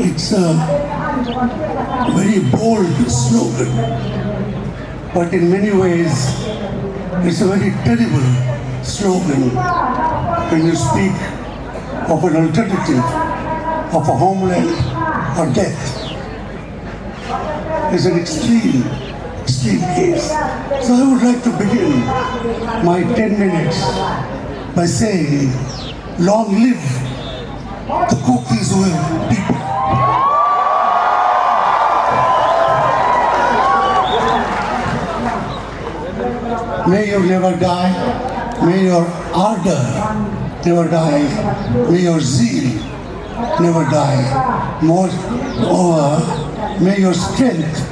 It's a very bold slogan, but in many ways it's a very terrible slogan when you speak of an alternative of a homeland or death. It's an extreme case. So I would like to begin my 10 minutes by saying, long live the cookies people. May you never die, may your ardor never die, may your zeal never die. Moreover, may your strength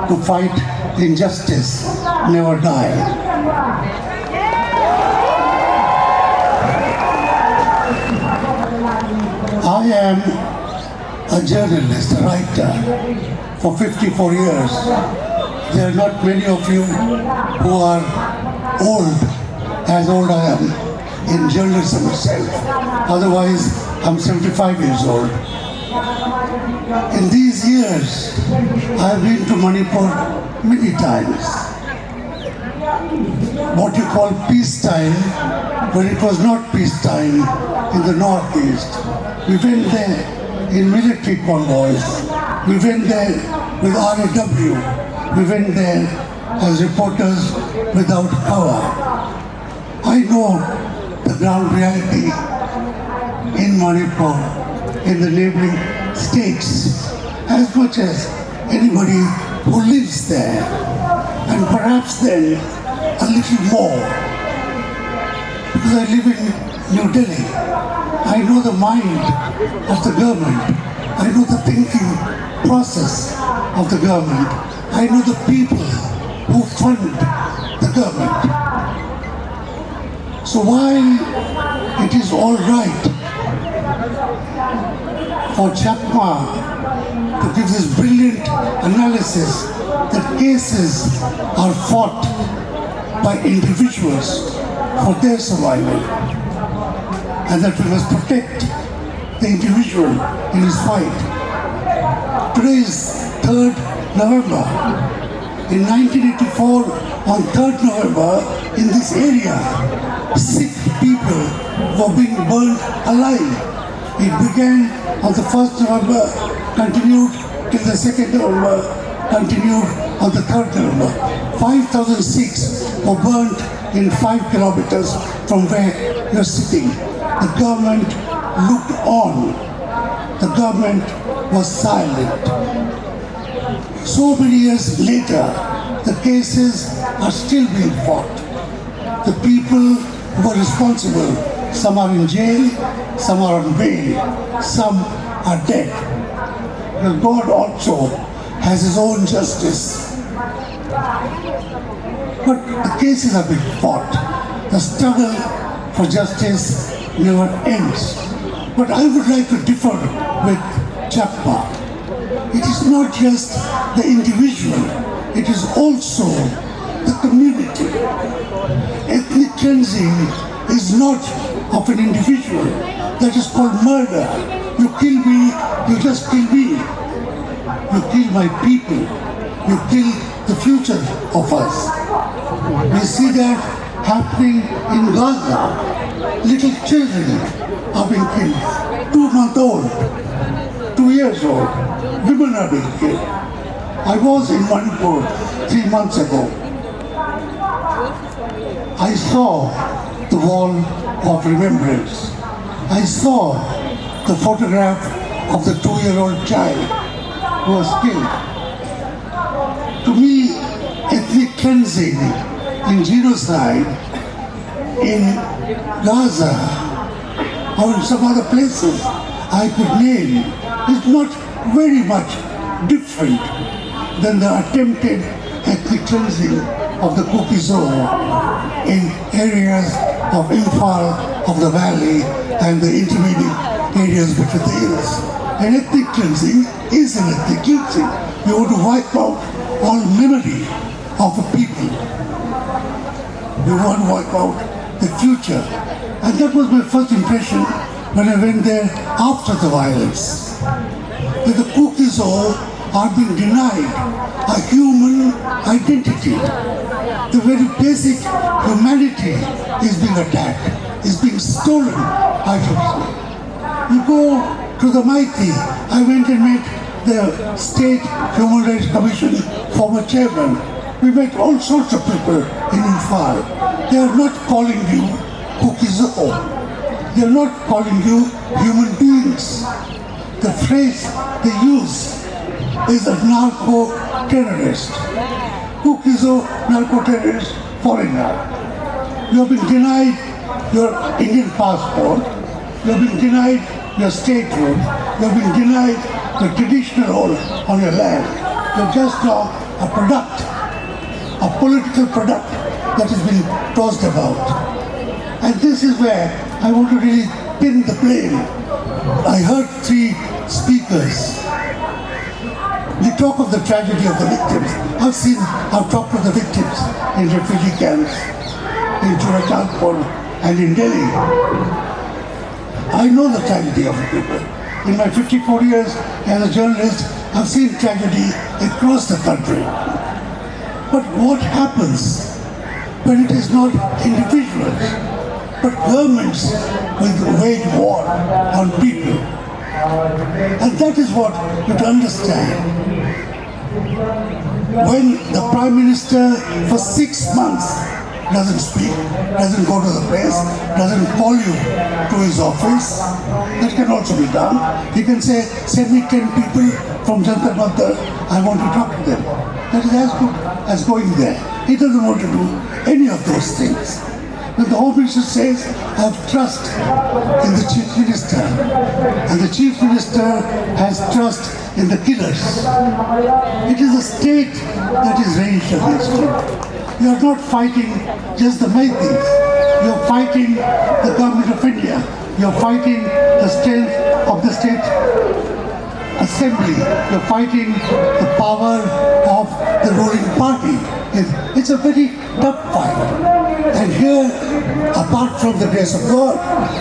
to fight injustice never die. I am a journalist, a writer for 54 years. There are not many of you who are as old I am in journalism itself. Otherwise, I'm 75 years old. In these years, I've been to Manipur many times. What you call peacetime, when it was not peacetime in the northeast. We went there in military convoys. We went there with RAW. We went there as reporters without cover. I know the ground reality in Manipur, in the neighboring states, as much as anybody who lives there, and perhaps then a little more. Because I live in New Delhi, I know the mind of the government, I know the thinking process of the government, I know the people who fund the government. So while it is all right for Chapma to give this brilliant analysis that cases are fought by individuals for their survival, and that we must protect the individual in his fight. Today is 3rd November. In 1984, on 3rd November, in this area, 6 people were being burned alive. It began on the 1st November, continued till the 2nd November, continued on the 3rd November. 5,006 were burnt in 5 kilometers from where you're sitting. The government looked on. The government was silent. So many years later, the cases are still being fought. The people who are responsible, some are in jail, some are on bail, some are dead. But God also has His own justice. But the cases are being fought. The struggle for justice never ends. But I would like to differ with Chapma. It is not just the individual, it is also the community. Ethnic cleansing is not of an individual. That is called murder. You kill me, you just kill me. You kill my people. You kill the future of us. We see that happening in Gaza. Little children are being killed. 2-month-old, 2 years old. Women are being killed. I was in Manipur 3 months ago. I saw the wall of remembrance. I saw the photograph of the 2-year-old child who was killed. To me, ethnic cleansing in genocide in Gaza or in some other places I could name is not very much different than the attempted ethnic cleansing of the Kuki zone in areas of Imphal, of the valley, and the intermediate areas between the hills. And ethnic cleansing is an ethnic cleansing. You want to wipe out all memory of a people. You want to wipe out the future. And that was my first impression when I went there after the violence. that the Kukizo are being denied a human identity. The very basic humanity is being attacked, is being stolen, I should say. You go to the Maiti. I went and met the State Human Rights Commission former chairman. We met all sorts of people in Imphal. They are not calling you Kukizo. They are not calling you human beings. The phrase they use is a narco-terrorist. Kukizo, narco-terrorist, foreigner. You have been denied your Indian passport. You have been denied your statehood. You have been denied the traditional hold on your land. You're just now a product, a political product that has been tossed about. And this is where I want to really pin the blame. I heard three speakers. We talk of the tragedy of the victims. I've talked to the victims in refugee camps, in Churachandpur and in Delhi. I know the tragedy of the people. In my 54 years as a journalist, I've seen tragedy across the country. But what happens when it is not individuals, but governments will wage war on people? And that is what you have to understand. When the Prime Minister for 6 months doesn't speak, doesn't go to the press, doesn't call you to his office, that can also be done. He can say, send me 10 people from Jantar Mantar, I want to talk to them. That is as good as going there. He doesn't want to do any of those things. When the Home Minister says, I have trust in the Chief Minister, and the Chief Minister has trust in the killers, it is the state that is raged against you. You are not fighting just the Maitis. You are fighting the government of India. You are fighting the strength of the state assembly. You are fighting the power of the ruling party. It's a very tough fight. And here, apart from the grace of God,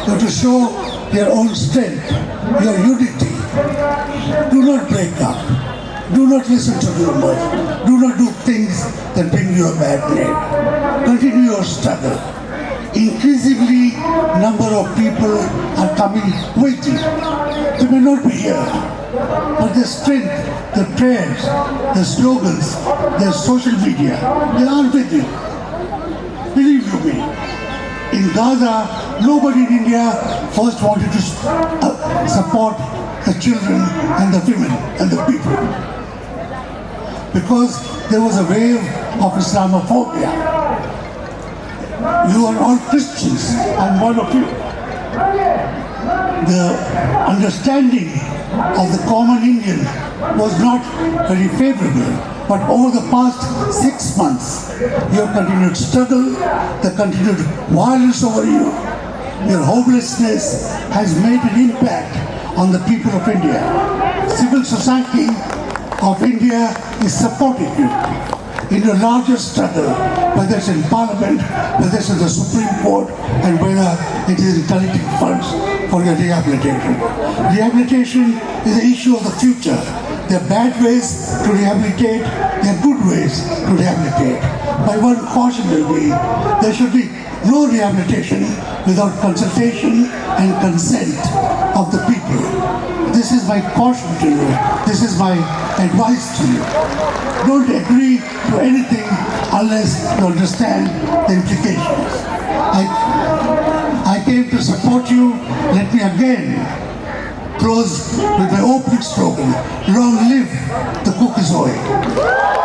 you have to show your own strength, your unity. Do not break up. Do not listen to rumors. Do not do things that bring you a bad name. Continue your struggle. Increasingly, number of people are coming waiting. They may not be here, but the strength, the prayers, the slogans, the social media, they are with you. Believe you me. In Gaza, nobody in India first wanted to support the children and the women and the people, because there was a wave of Islamophobia. You are all Christians, I'm one of you. The understanding of the common Indian was not very favorable, but over the past 6 months, your continued struggle, the continued violence over you, your hopelessness has made an impact on the people of India. Civil society of India is supporting you in your larger struggle, whether it's in Parliament, whether it's in the Supreme Court, and whether it is in collecting funds for your rehabilitation. Rehabilitation is an issue of the future. There are bad ways to rehabilitate, there are good ways to rehabilitate. My one caution will be, there should be no rehabilitation without consultation and consent of the people. This is my caution to you. This is my advice to you. Don't agree to anything unless you understand the implications. I came to support you. Let me again close with my opening slogan: long live the Kukizoid.